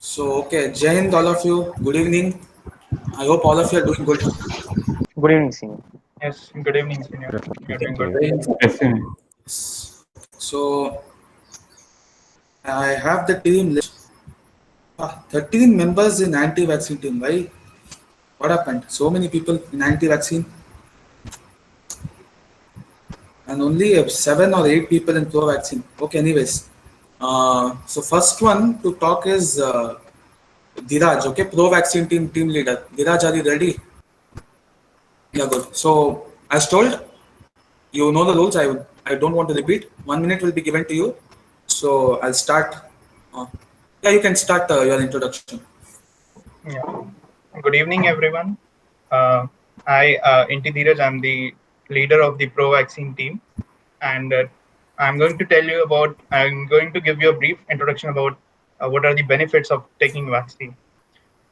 Okay, Jai Hind, all of you. Good evening. I hope all of you are doing good. Good evening, senior. Yes, good evening, senior. You're doing good. Very good. Yes, sir. So, I have the team list. 13 members in anti-vaccine team. Why? What happened? So many people in anti-vaccine, and only 7 or 8 people in pro-vaccine. Okay, anyways. So first one to talk is Dhiraj. Okay, pro-vaccine team leader. Dhiraj, are you ready? Yeah, good. So as told, you know the rules. I don't want to repeat. 1 minute will be given to you. So I'll start. Uh, yeah, you can start your introduction. Yeah. Good evening, everyone. Inti Dheeraj, I'm the leader of the pro-vaccine team, and I'm going to give you a brief introduction about what are the benefits of taking vaccine.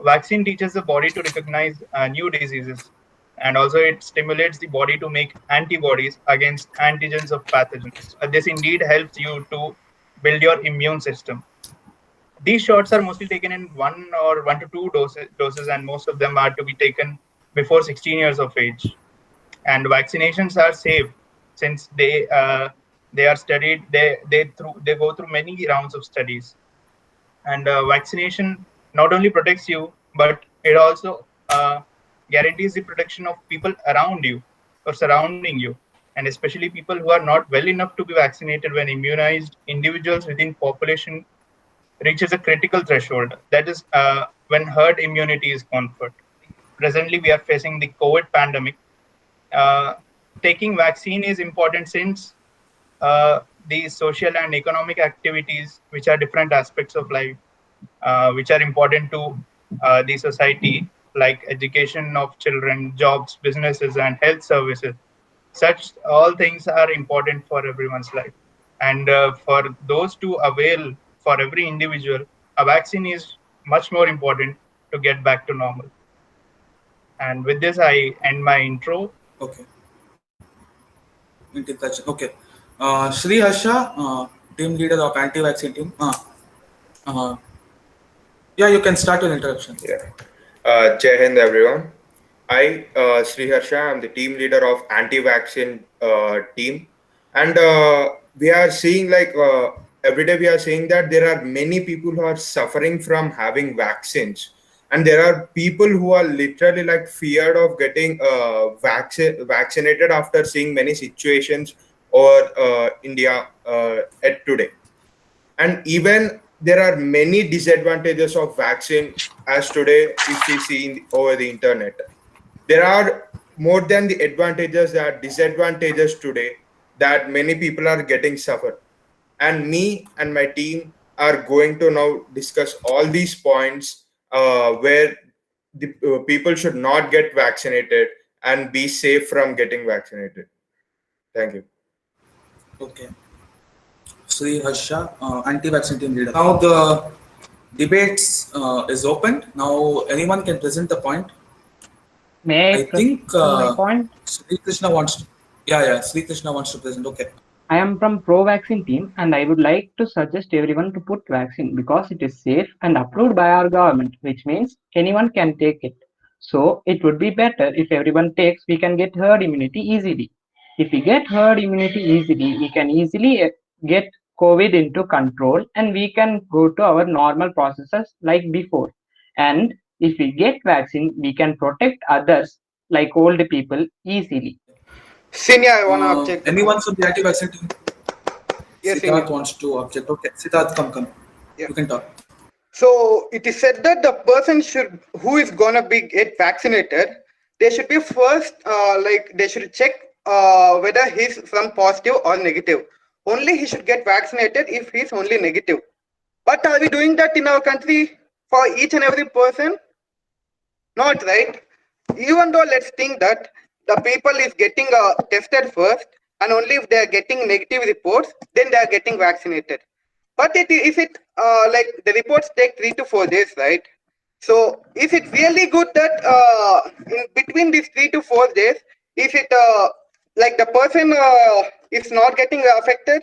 Vaccine teaches the body to recognize new diseases, and also it stimulates the body to make antibodies against antigens of pathogens. This indeed helps you to build your immune system. These shots are mostly taken in 1 or 1 to 2 doses, and most of them are to be taken before 16 years of age. And vaccinations are safe since they are studied. They go through many rounds of studies. And vaccination not only protects you, but it also guarantees the protection of people around you or surrounding you, and especially people who are not well enough to be vaccinated. When immunized individuals within population reaches a critical threshold, that is when herd immunity is conferred. Presently, we are facing the COVID pandemic. Uh, Taking vaccine is important since the social and economic activities, which are different aspects of life, which are important to the society, like education of children, jobs, businesses, and health services. Such all things are important for everyone's life. And for those to avail, for every individual, a vaccine is much more important to get back to normal. And with this, I end my intro. Okay. Introduction. Okay. Shri Harsha, team leader of anti-vaccine team. Uh, yeah, you can start your introduction. Yeah. Jai Hind, everyone. Sri Harsha, I'm the team leader of anti-vaccine team, and we are seeing every day we are seeing that there are many people who are suffering from having vaccines, and there are people who are literally like feared of getting vaccinated after seeing many situations or India at today. And even there are many disadvantages of vaccine as today if we see over the internet. There are more than the advantages that disadvantages today that many people are getting suffered. And me and my team are going to now discuss all these points where the people should not get vaccinated and be safe from getting vaccinated. Thank you. Okay. Sri Harsha, anti-vaccine team leader. Now the debates is opened. Now anyone can present the point. May I think my point? Sri Krishna wants to. Yeah. Sri Krishna wants to present. Okay. I am from pro-vaccine team and I would like to suggest everyone to put vaccine because it is safe and approved by our government, which means anyone can take it. So it would be better if everyone takes, we can get herd immunity easily. If we get herd immunity easily, we can easily get COVID into control and we can go to our normal processes like before. And if we get vaccine, we can protect others like old people easily. Senior, I want to object. Anyone from the anti-vaccine team? Yes, Siddharth Senior. wants to object. Okay, Siddharth, come. Yeah. You can talk. So it is said that the person who is gonna be get vaccinated, they should be first they should check whether he's from positive or negative. Only he should get vaccinated if he's only negative. But are we doing that in our country for each and every person? Not right. Even though let's think that the people is getting tested first, and only if they are getting negative reports, then they are getting vaccinated. But if it like the reports take 3 to 4 days, right? So is it really good that in between these 3 to 4 days, is it like the person is not getting affected?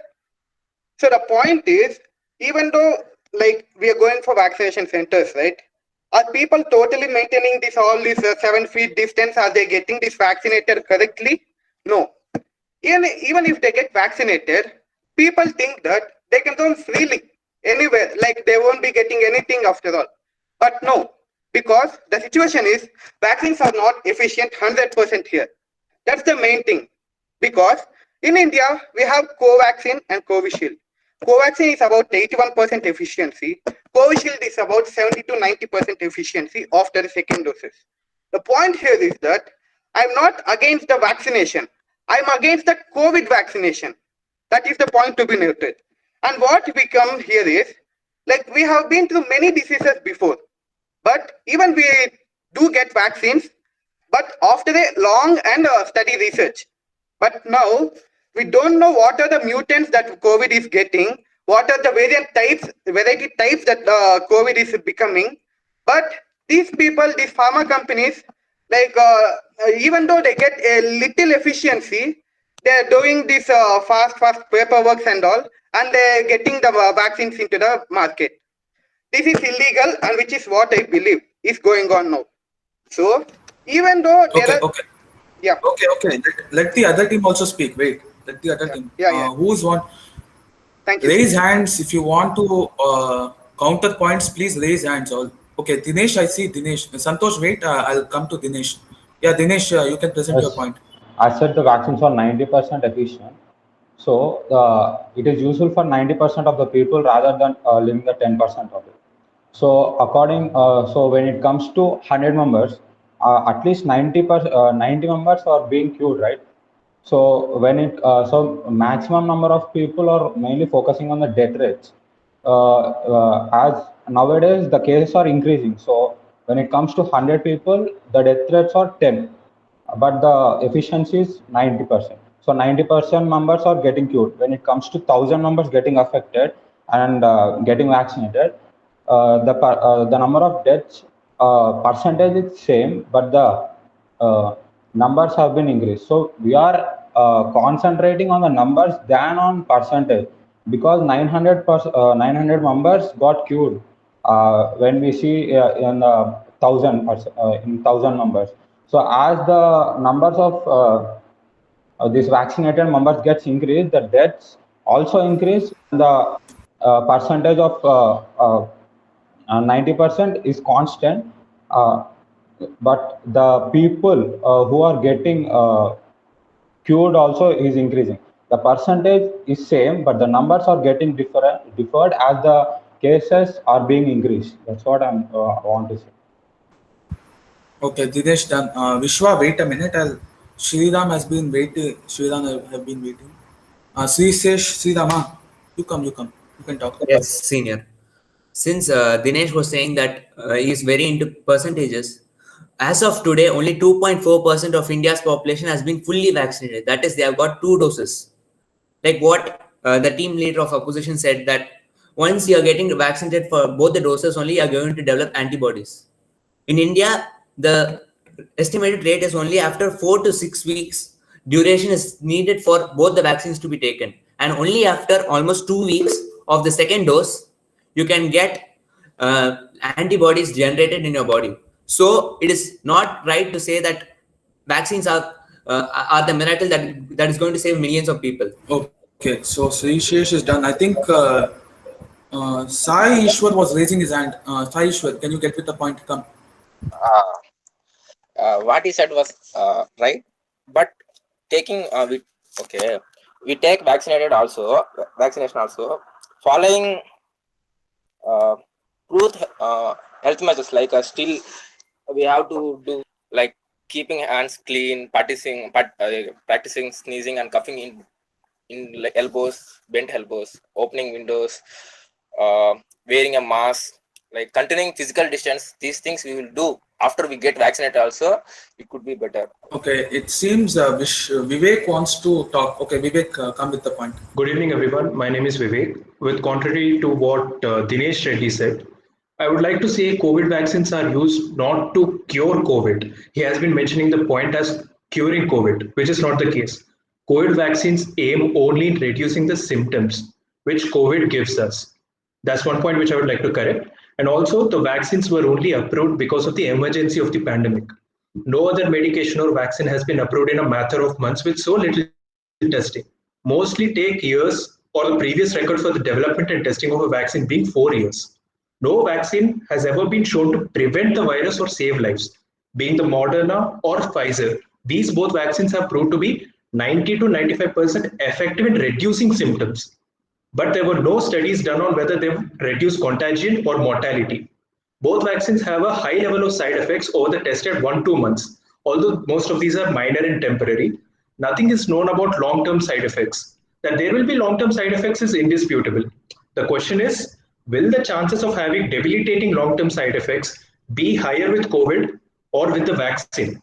So the point is, even though like we are going for vaccination centers, right? Are people totally maintaining this all this 7 feet distance? Are they getting this vaccinated correctly? No. Even if they get vaccinated, people think that they can roam freely anywhere, like they won't be getting anything after all. But no, because the situation is vaccines are not efficient 100% here. That's the main thing. Because in India, we have Covaxin and Covishield. Covaxin is about 81% efficiency. Covishield is about 70 to 90% efficiency after the second doses. The point here is that I'm not against the vaccination. I'm against the COVID vaccination. That is the point to be noted. And what we come here is, like we have been through many diseases before, but even we do get vaccines, but after a long and study research. But now we don't know what are the mutants that COVID is getting, what are the variety types that COVID is becoming. But these people, these pharma companies, like even though they get a little efficiency, they're doing this fast paperwork and all, and they're getting the vaccines into the market. This is illegal, and which is what I believe is going on now. So even though there are, yeah. Okay. Let the other team also speak. Wait, let the other team. Who's want? Thank you. Raise hands if you want to counter points. Please raise hands. All. Okay, Dinesh, I see Dinesh. Santosh, wait. I'll come to Dinesh. Yeah, Dinesh, you can present your point. I said the vaccines are 90% efficient. So it is useful for 90% of the people rather than leaving the 10% of it. So so when it comes to 100 members, at least 90 members are being cured, right? So when so maximum number of people are mainly focusing on the death rates. As nowadays the cases are increasing. So when it comes to 100 people, the death rates are 10, but the efficiency is 90%. So 90% members are getting cured. When it comes to 1,000 members getting affected and getting vaccinated, the number of deaths percentage is same, but the numbers have been increased. So we are concentrating on the numbers than on percentage, because 900 members got cured when we see in 1,000 members. So as the numbers of these vaccinated members gets increased, the deaths also increase. The percentage of 90% is constant, but the people who are getting cured also is increasing. The percentage is same, but the numbers are getting deferred as the cases are being increased. That's what I want to say. Okay, Dinesh done. Vishwa, wait a minute. Sriram has been waiting. Sriram have been waiting. Srirama, you come. You can talk. Yes, senior. Since Dinesh was saying that he is very into percentages, as of today, only 2.4% of India's population has been fully vaccinated. That is, they have got 2 doses. Like what the team leader of opposition said, that once you are getting vaccinated for both the doses, only you are going to develop antibodies. In India, the estimated rate is only after 4 to 6 weeks duration is needed for both the vaccines to be taken, and only after almost 2 weeks of the second dose you can get antibodies generated in your body. So it is not right to say that vaccines are the miracle that is going to save millions of people. Okay, so Srishesh is done. I think Sai Ishwar was raising his hand. Sai Ishwar, can you get with the point? Come. What he said was right, but taking we take vaccination also, following health measures, like still we have to do, like keeping hands clean, practicing sneezing and coughing in like elbows, bent elbows, opening windows, wearing a mask, like continuing physical distance. These things we will do after we get vaccinated also. It could be better. Okay, it seems Vivek wants to talk. Okay, Vivek, come with the point. Good evening, everyone. My name is Vivek. With contrary to what Dinesh Reddy said, I would like to say COVID vaccines are used not to cure COVID. He has been mentioning the point as curing COVID, which is not the case. COVID vaccines aim only at reducing the symptoms which COVID gives us. That's one point which I would like to correct. And also, the vaccines were only approved because of the emergency of the pandemic. No other medication or vaccine has been approved in a matter of months with so little testing. Mostly take years, or the previous record for the development and testing of a vaccine being 4 years. No vaccine has ever been shown to prevent the virus or save lives, being the Moderna or Pfizer. These both vaccines have proved to be 90 to 95% effective in reducing symptoms. But there were no studies done on whether they reduce contagion or mortality. Both vaccines have a high level of side effects over the tested 1-2 months. Although most of these are minor and temporary, nothing is known about long-term side effects. That there will be long-term side effects is indisputable. The question is, will the chances of having debilitating long-term side effects be higher with COVID or with the vaccine?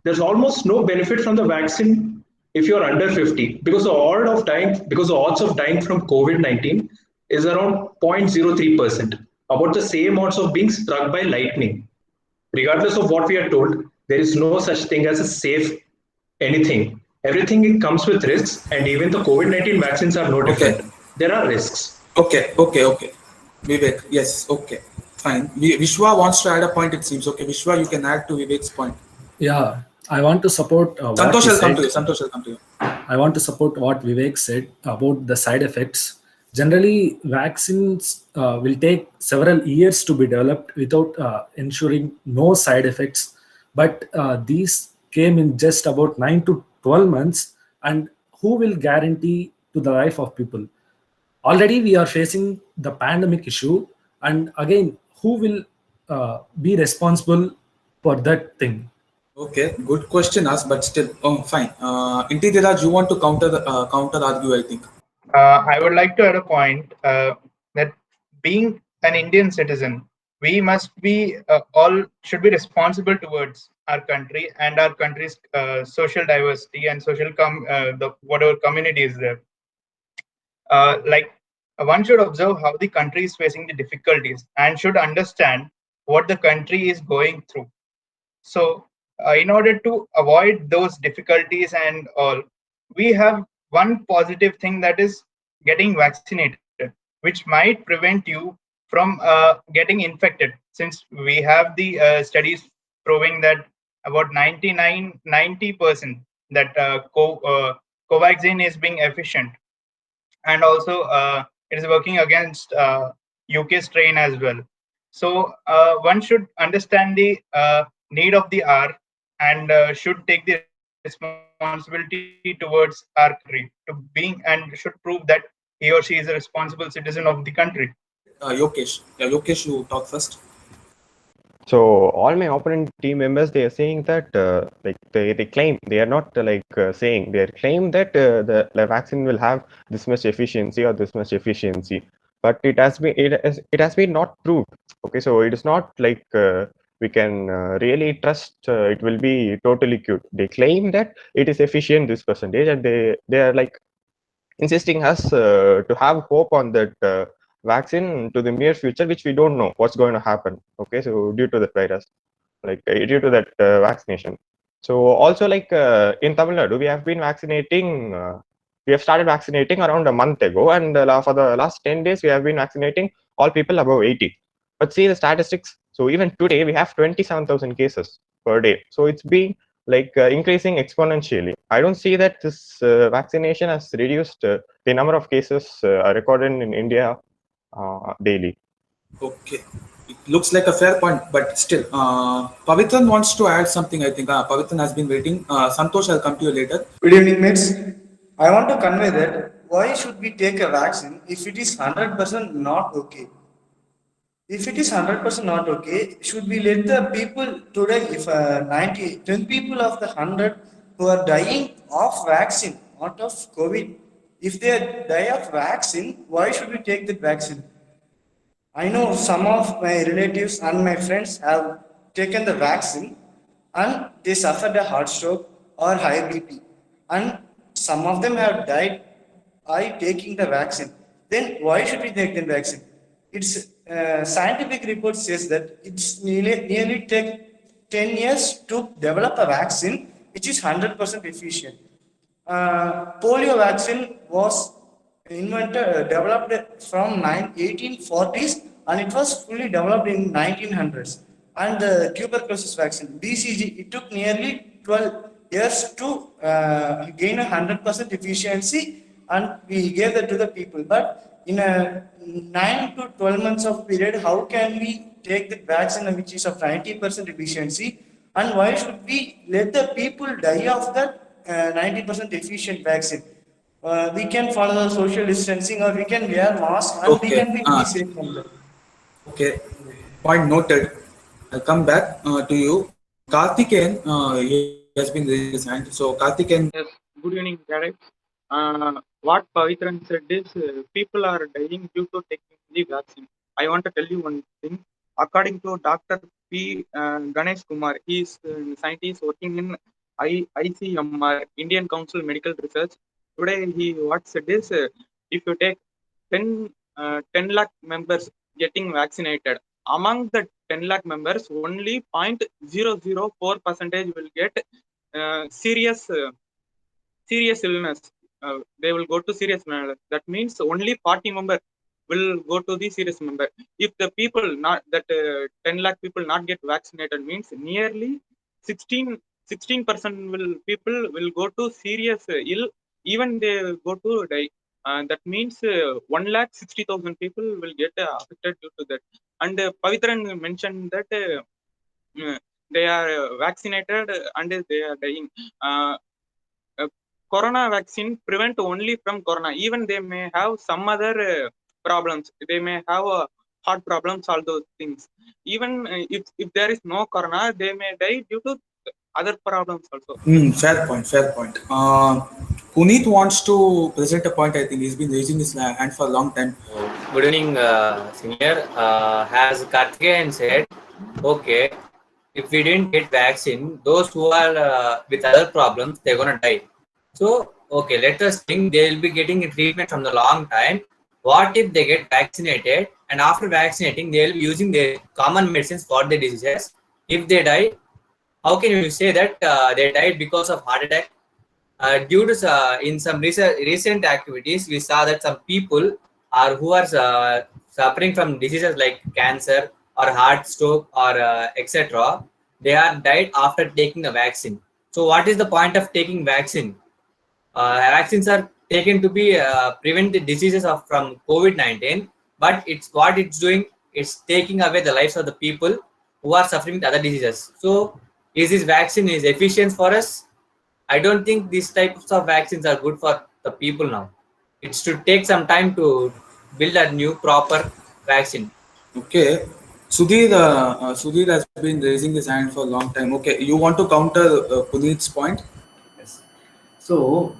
There's almost no benefit from the vaccine if you're under 50 because the odds of dying from COVID-19 is around 0.03%, about the same odds of being struck by lightning. Regardless of what we are told, there is no such thing as a safe anything. Everything comes with risks, and even the COVID-19 vaccines are no different. Okay. There are risks. Okay. Vivek, yes, okay, fine. Vishwa wants to add a point, it seems. Okay, Vishwa, you can add to Vivek's point. Yeah, I want to support Santosh will come to you. I want to support what Vivek said about the side effects. Generally, vaccines will take several years to be developed without ensuring no side effects. But these came in just about 9 to 12 months. And who will guarantee to the life of people? Already we are facing the pandemic issue. And again, who will be responsible for that thing? Okay, good question asked, but still, fine. Inti Dhiraj, you want to counter argue, I think. I would like to add a point that being an Indian citizen, we must be all should be responsible towards our country and our country's social diversity and social whatever community is there. Like one should observe how the country is facing the difficulties and should understand what the country is going through. So, in order to avoid those difficulties and all, we have one positive thing, that is getting vaccinated, which might prevent you from getting infected, since we have the studies proving that about 90% that Covaxin is being efficient, and also it is working against UK strain as well. So one should understand the need of the hour and should take the responsibility towards our country and should prove that he or she is a responsible citizen of the country. Yokesh, you talk first. So all my opponent team members, they are saying that they claim, they are not saying, they claim that the vaccine will have this much efficiency or this much efficiency, but it has been not proved. Okay, so it is not like we can really trust it will be totally cured. They claim that it is efficient this percentage, and they are like insisting us to have hope on that vaccine to the near future, which we don't know what's going to happen. Okay, so due to the virus, due to that vaccination. So also in Tamil Nadu, we have been vaccinating. We have started vaccinating around a month ago, and for the last 10 days, we have been vaccinating all people above 80. But see the statistics. So even today, we have 27,000 cases per day. So it's been increasing exponentially. I don't see that this vaccination has reduced the number of cases recorded in India daily. Okay, it looks like a fair point, but still, Pavitran wants to add something. I think Pavitran has been waiting. Santosh, I'll come to you later. Good evening, mates. I want to convey that why should we take a vaccine if it is 100% not okay? If it is 100% not okay, should we let the people today, if 10 people of the 100 who are dying of vaccine, not of COVID, if they die of vaccine, why should we take the vaccine? I know some of my relatives and my friends have taken the vaccine and they suffered a heart stroke or high BP, and some of them have died by taking the vaccine. Then why should we take the vaccine? It's scientific report says that it's nearly take 10 years to develop a vaccine which is 100% efficient. Polio vaccine was developed from 1840s, and it was fully developed in 1900s. And the tuberculosis vaccine, BCG, it took nearly 12 years to gain 100% efficiency, and we gave that to the people. But in a 9 to 12 months of period, how can we take the vaccine which is of 90% efficiency, and why should we let the people die of that 90% efficient vaccine? We can follow the social distancing, or we can wear mask, and we Okay. can be safe from that. Okay. Point noted. I'll come back to you. Karthikeyan, he has been raising his hand. So Karthikeyan. Yes, good evening, guys. What Pavitran said is people are dying due to taking the vaccine. I want to tell you one thing. According to Dr. P. Ganesh Kumar, he is a scientist working in ICMR, Indian Council Medical Research. Today, he what said is if you take 10 lakh members getting vaccinated, among the 10 lakh members, only 0.004% will get serious illness. They will go to serious illness. That means only 40 member will go to the serious member. If the people not that 10 lakh people not get vaccinated, means nearly 16% will people will go to serious ill, even they go to die. That means 1,60,000 people will get affected due to that. And Pavitran mentioned that they are vaccinated and they are dying. Corona vaccine prevent only from corona. Even they may have some other problems. They may have heart problems, all those things. Even if there is no corona, they may die due to other problems also. Fair point. Fair point. Puneet wants to present a point. I think he's been raising his hand for a long time. Good evening, senior. As Karthikeyan said, okay, if we didn't get vaccine, those who are with other problems, they're gonna die. So, okay, let us think they will be getting a treatment from the long time. What if they get vaccinated and after vaccinating, they will be using their common medicines for the diseases? If they die, how can you say that they died because of heart attack? Due to in some recent activities, we saw that some people are who are suffering from diseases like cancer or heart stroke or etc. They are died after taking the vaccine. So, what is the point of taking vaccine? Vaccines are taken to be prevent the diseases from COVID-19, but what it's doing, it's taking away the lives of the people who are suffering with other diseases. So, is this vaccine is efficient for us? I don't think these types of vaccines are good for the people now. It should take some time to build a new proper vaccine. Okay. Sudhir has been raising his hand for a long time. Okay, you want to counter Puneet's point? Yes. So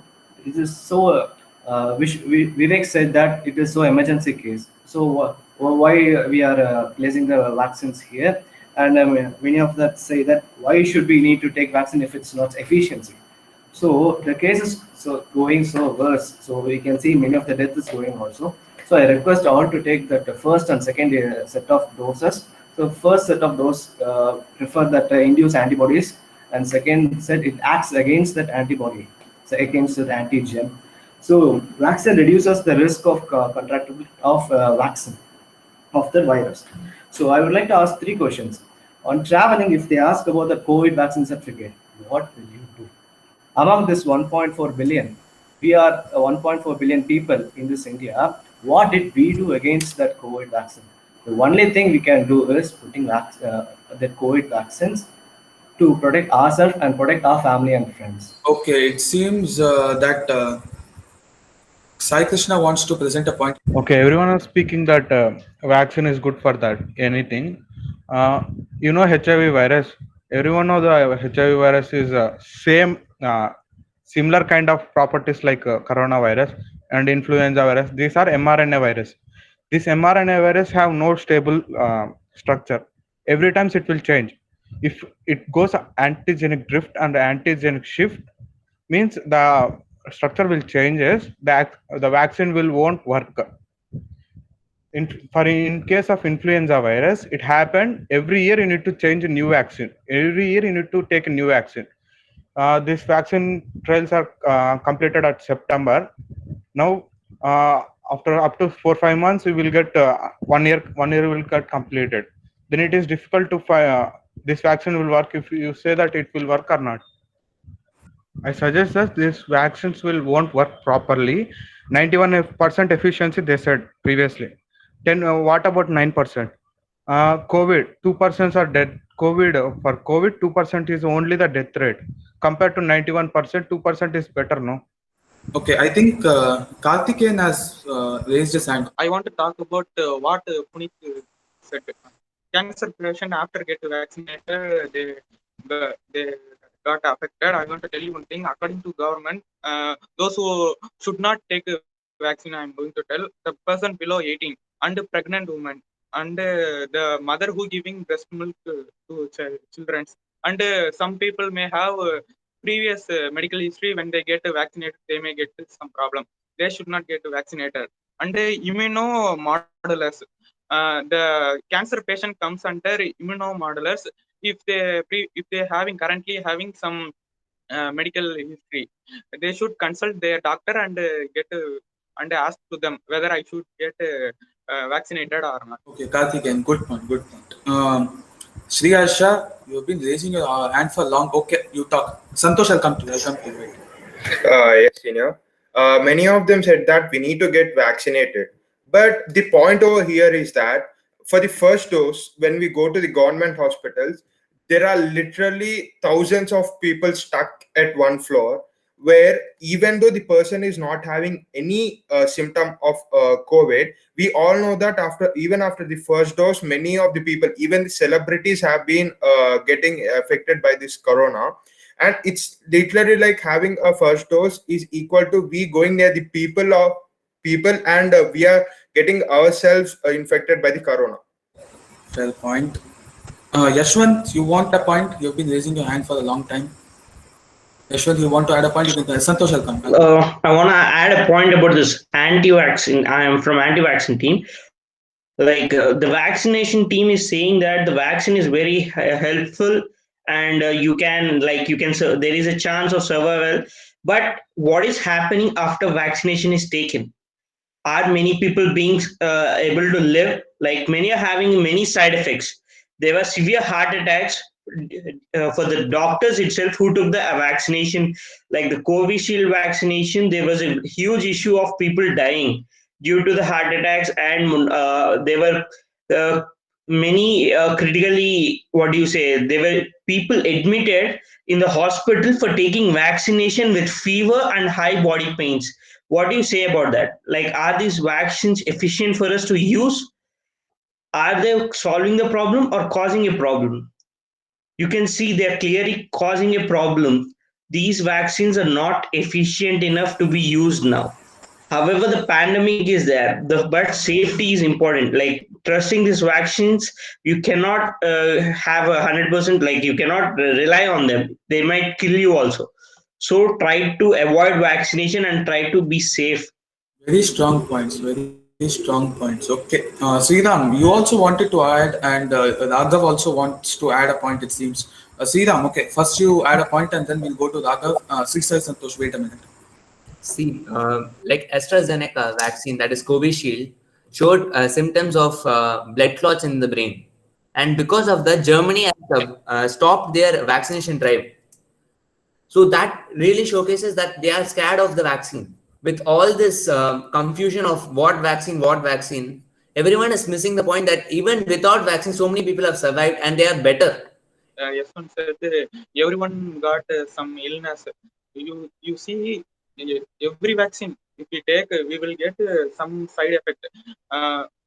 it is so. Vivek said that it is so emergency case. So why we are placing the vaccines here? And many of that say that why should we need to take vaccine if it's not efficiency? So the case is going so worse. So we can see many of the death is going also. So I request all to take the first and second set of doses. So first set of dose prefer that induce antibodies, and second set it acts against that antibody, so against that antigen. So vaccine reduces the risk of contractibility of vaccine of the virus. So I would like to ask 3 questions. On traveling, if they ask about the COVID vaccine certificate, what will you do? Among this 1.4 billion, we are 1.4 billion people in this India. What did we do against that COVID vaccine? The only thing we can do is putting the COVID vaccines to protect ourselves and protect our family and friends. Okay, it seems that Sai Krishna wants to present a point. Okay, everyone is speaking that vaccine is good for that anything. HIV virus. Everyone knows the HIV virus is same similar kind of properties like coronavirus and influenza virus. These are mRNA virus. This mRNA virus have no stable structure. Every time it will change. If it goes antigenic drift and antigenic shift, means the structure will changes. The vaccine won't work. In case of influenza virus, it happened every year. You need to change a new vaccine. Every year you need to take a new vaccine. This vaccine trials are completed at September. Now after up to 4-5 months we will get 1 year will get completed. Then it is difficult to this vaccine will work if you say that it will work or not. I suggest that these vaccines won't work properly. 91% efficiency they said previously. Then what about 9%? COVID 2% are dead. For COVID 2% is only the death rate compared to 91%. 2% is better, no? Okay, I think Karthikeyan has raised his hand. I want to talk about what Puneet said. Cancer patient after get vaccinated, they got affected. I want to tell you one thing. According to government, those who should not take a vaccine, I am going to tell the person below 18 and the pregnant woman and the mother who giving breast milk to children, and some people may have previous medical history. When they get vaccinated, they may get some problem. They should not get vaccinated. And immunomodulars, the cancer patient comes under immunomodulars if they currently having some medical history. They should consult their doctor and get and ask to them whether I should get vaccinated or not. Okay, Karthikeyan, good point, good point. Sri Harsha, you've been raising your hand for long. Okay, you talk. Santosh, I'll come to you. Yes, senior. Many of them said that we need to get vaccinated. But the point over here is that for the first dose, when we go to the government hospitals, there are literally thousands of people stuck at one floor, where even though the person is not having any symptom of COVID, we all know that even after the first dose, many of the people, even the celebrities, have been getting affected by this corona. And it's literally like having a first dose is equal to we going near the people and we are getting ourselves infected by the corona. Fair point. Yashwant, you want a point? You've been raising your hand for a long time. Yashwant, you want to add a point? You can. Santosh, will come. I want to add a point about this anti-vaccine. I am from anti-vaccine team. Like the vaccination team is saying that the vaccine is very helpful, and there is a chance of survival. But what is happening after vaccination is taken? Are many people being able to live? Like many are having many side effects. There were severe heart attacks for the doctors itself who took the vaccination, like the Covishield vaccination. There was a huge issue of people dying due to the heart attacks, and there were many critically, there were people admitted in the hospital for taking vaccination with fever and high body pains. What do you say about that? Like, are these vaccines efficient for us to use? Are they solving the problem or causing a problem? You can see they're clearly causing a problem. These vaccines are not efficient enough to be used now. However, the pandemic is there, but safety is important. Like trusting these vaccines, you cannot have 100%, like you cannot rely on them. They might kill you also. So try to avoid vaccination and try to be safe. Very strong points. Very strong points. Okay. Sriram, you also wanted to add, and Raghav also wants to add a point, it seems. Sriram, okay. First you add a point and then we'll go to Raghav. Sri Santosh, wait a minute. See, like AstraZeneca vaccine, that is Covishield, showed symptoms of blood clots in the brain. And because of that, Germany has stopped their vaccination drive. So that really showcases that they are scared of the vaccine. With all this confusion of what vaccine, everyone is missing the point that even without vaccine, so many people have survived and they are better. Yashwant said everyone got some illness. You see, every vaccine, if we take, we will get some side effect.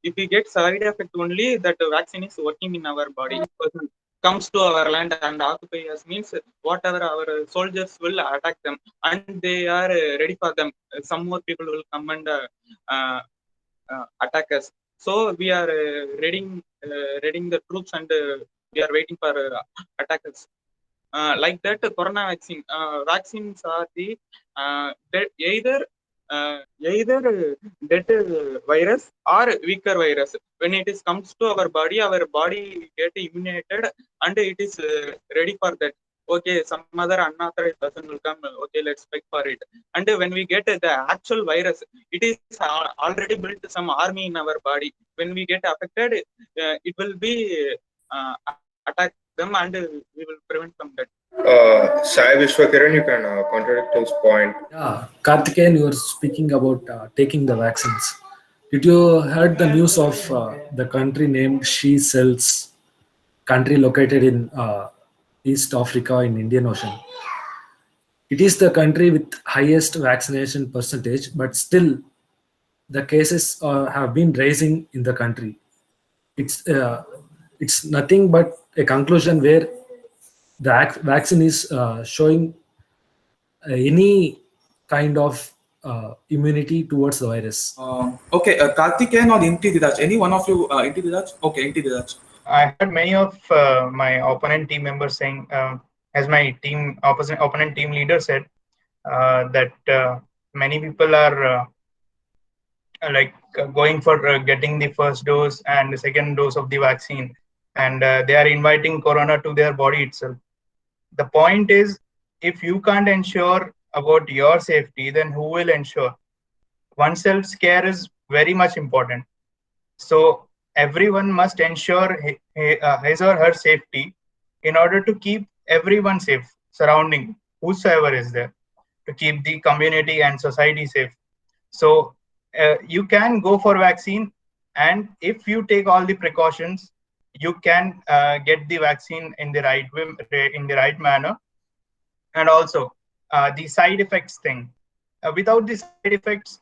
If we get side effect only, that vaccine is working in our body. Person comes to our land and occupy us, means whatever our soldiers will attack them, and they are ready for them. Some more people will come and attack us. So we are readying the troops, and we are waiting for attackers. Like that, corona vaccines are the either dead virus or weaker virus. When it comes to our body get immunized, and it is ready for that. okay, some other unauthorized person will come, okay, let's spec for it. And when we get the actual virus, it is already built some army in our body. When we get affected, it will be attack them, and we will prevent from that. Sai Vishwakiran, you can contradict his point. Yeah, Karthikeyan, you were speaking about taking the vaccines. Did you heard the news of the country named Seychelles, country located in East Africa in Indian Ocean? It is the country with highest vaccination percentage, but still the cases have been rising in the country. It's nothing but a conclusion where the vaccine is showing any kind of immunity towards the virus. Okay, Karthikeyan or Inti Diraj? Any one of you, Inti Diraj? Okay, Inti Diraj. I heard many of my opponent team members saying, as my opponent team leader said, that many people are going for getting the first dose and the second dose of the vaccine, and they are inviting corona to their body itself. The point is, if you can't ensure about your safety, then who will ensure? Oneself's care is very much important. So everyone must ensure his or her safety in order to keep everyone safe, surrounding whosoever is there, to keep the community and society safe. So you can go for vaccine, and if you take all the precautions, you can get the vaccine in the right way, in the right manner. And also the side effects thing. Without the side effects,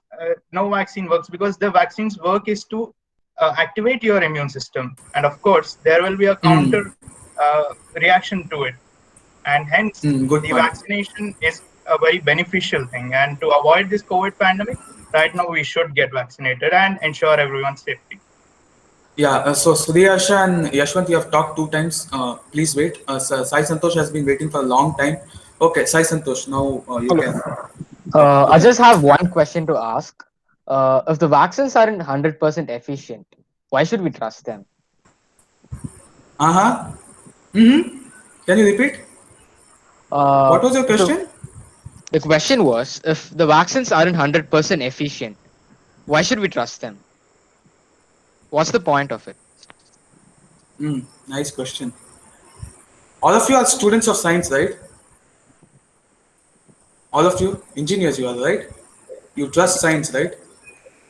no vaccine works, because the vaccine's work is to activate your immune system, and of course there will be a counter reaction to it, and hence the vaccination is a very beneficial thing. And to avoid this COVID pandemic, right now we should get vaccinated and ensure everyone's safety. Yeah, so Sudhir and Yashwant, you have talked 2 times. Please wait. Sai Santosh has been waiting for a long time. Okay, Sai Santosh, now you can. I just have one question to ask. If the vaccines aren't 100% efficient, why should we trust them? Can you repeat? What was your question? The question was, if the vaccines aren't 100% efficient, why should we trust them? What's the point of it? Nice question. All of you are students of science, right? All of you, engineers you are, right? You trust science, right?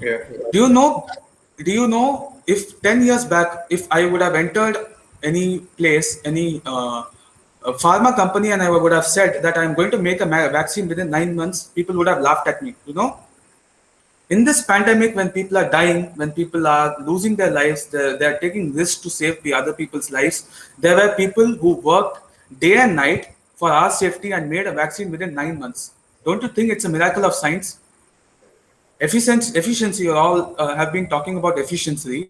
Yeah. Do you know if 10 years back, if I would have entered any place, any pharma company, and I would have said that I'm going to make a vaccine within 9 months, people would have laughed at me, you know? In this pandemic, when people are dying, when people are losing their lives, they're taking risks to save the other people's lives. There were people who worked day and night for our safety and made a vaccine within 9 months. Don't you think it's a miracle of science? Efficiency, you all have been talking about efficiency.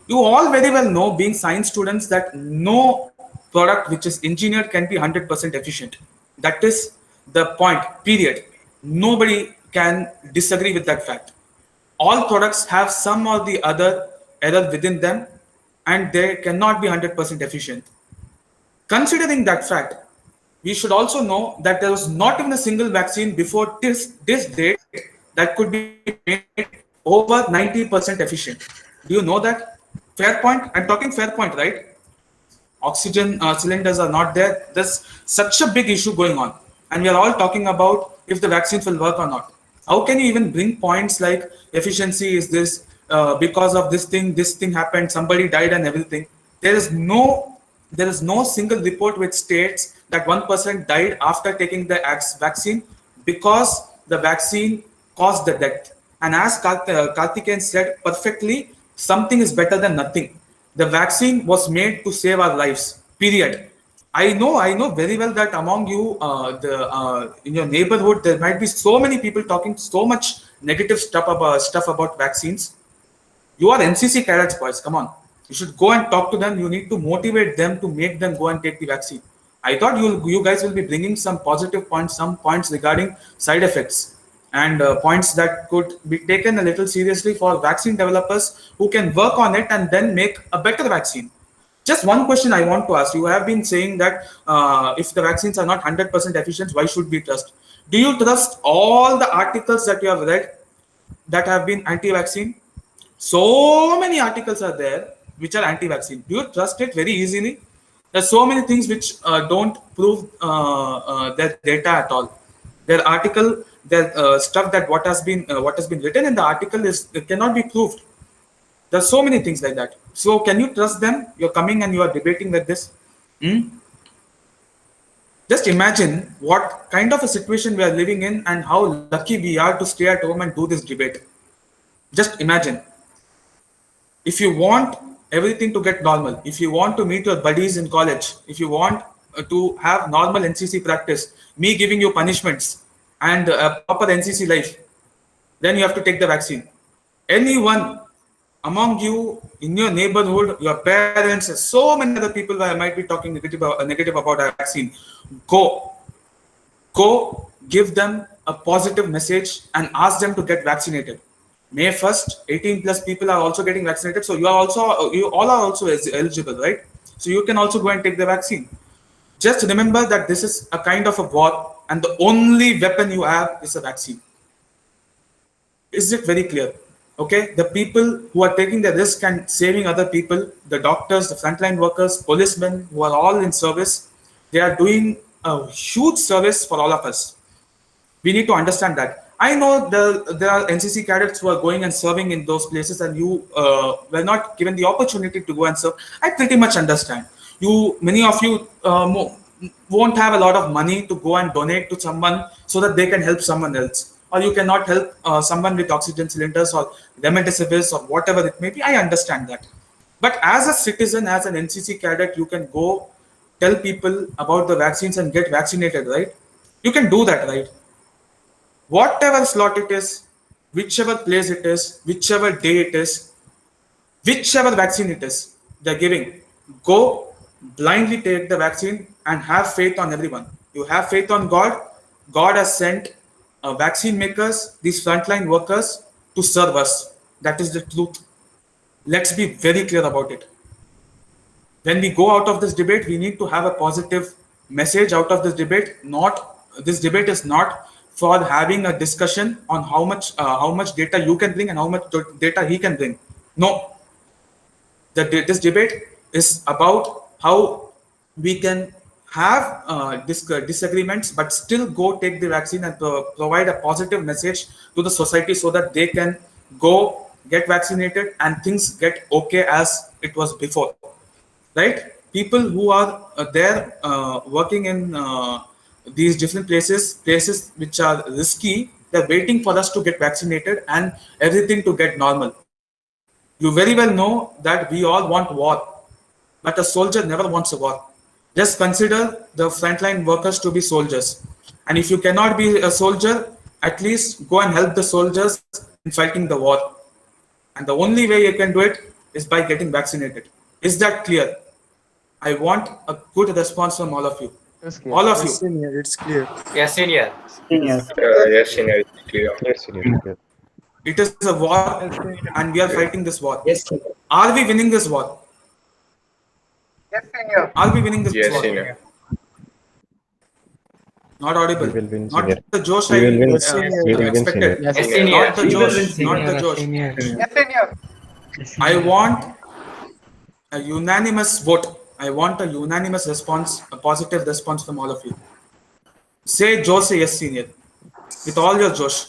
You all very well know, being science students, that no product which is engineered can be 100% efficient. That is the point, period. Nobody can disagree with that fact. All products have some or the other error within them, and they cannot be 100% efficient. Considering that fact, we should also know that there was not even a single vaccine before this date that could be made over 90% efficient. Do you know that? Fair point. I'm talking fair point, right? Oxygen cylinders are not there. There's such a big issue going on, and we are all talking about if the vaccines will work or not. How can you even bring points like efficiency is this, because of this thing happened, somebody died and everything? There is no single report which states that 1% died after taking the vaccine because the vaccine caused the death. And as Karthikeyan said perfectly, something is better than nothing. The vaccine was made to save our lives, period. I know very well that among you, in your neighborhood, there might be so many people talking so much negative stuff about vaccines. You are NCC cadets, boys. Come on, you should go and talk to them. You need to motivate them to make them go and take the vaccine. I thought you guys will be bringing some positive points, some points regarding side effects, and points that could be taken a little seriously for vaccine developers who can work on it and then make a better vaccine. Just one question I want to ask. You have been saying that if the vaccines are not 100% efficient, why should we trust? Do you trust all the articles that you have read that have been anti-vaccine? So many articles are there which are anti-vaccine. Do you trust it very easily? There's so many things which don't prove their data at all. Their article, their stuff that what has been written in the article it cannot be proved. There's so many things like that. So can you trust them? You're coming and you are debating like this. Just imagine what kind of a situation we are living in and how lucky we are to stay at home and do this debate. Just imagine. If you want everything to get normal, if you want to meet your buddies in college, if you want to have normal NCC practice, me giving you punishments and a proper NCC life, then you have to take the vaccine. Anyone among you in your neighborhood, your parents, so many other people where I might be talking negative about a vaccine, go give them a positive message and ask them to get vaccinated. May 1st, 18 plus people are also getting vaccinated. So you all are also eligible, right? So you can also go and take the vaccine. Just remember that this is a kind of a war and the only weapon you have is a vaccine. Is it very clear? Okay, the people who are taking the risk and saving other people, the doctors, the frontline workers, policemen who are all in service, they are doing a huge service for all of us. We need to understand that. I know there are NCC cadets who are going and serving in those places and you were not given the opportunity to go and serve. I pretty much understand. Many of you won't have a lot of money to go and donate to someone so that they can help someone else. Or you cannot help someone with oxygen cylinders or remdesivir or whatever it may be. I understand that. But as a citizen, as an NCC cadet, you can go tell people about the vaccines and get vaccinated, right? You can do that, right? Whatever slot it is, whichever place it is, whichever day it is, whichever vaccine it is they're giving, go blindly take the vaccine and have faith on everyone. You have faith on God. God has sent vaccine makers, these frontline workers, to serve us. That is the truth. Let's be very clear about it. When we go out of this debate, we need to have a positive message out of this debate. This debate is not for having a discussion on how much data you can bring and how much data he can bring. No. This debate is about how we can have disagreements, but still go take the vaccine and provide a positive message to the society so that they can go get vaccinated and things get okay as it was before, right? People who are there working in these different places which are risky, they're waiting for us to get vaccinated and everything to get normal. You very well know that we all want war, but a soldier never wants a war. Just consider the frontline workers to be soldiers. And if you cannot be a soldier, at least go and help the soldiers in fighting the war. And the only way you can do it is by getting vaccinated. Is that clear? I want a good response from all of you. All of you. Yes, senior, it's clear. Yes, senior. Yes, senior, it's clear. Yes, senior. It is a war and we are fighting this war. Yes. Are we winning this war? Yes, senior. Are we winning this war? Yes, senior. Not audible. We will win, Not senior. the Josh We I will win. expected. We will win, senior. Yes, senior. Not the Josh. Not the Josh. Yes, senior. I want a unanimous vote. I want a unanimous response, a positive response from all of you. Say Josh, say yes, senior. With all your Josh.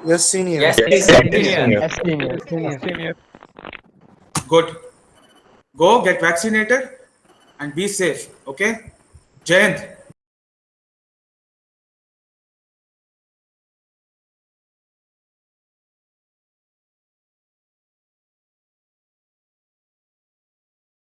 Yes, senior. Yes, Senior. senior. Good. Go get vaccinated and be safe. Okay? Jai Hind.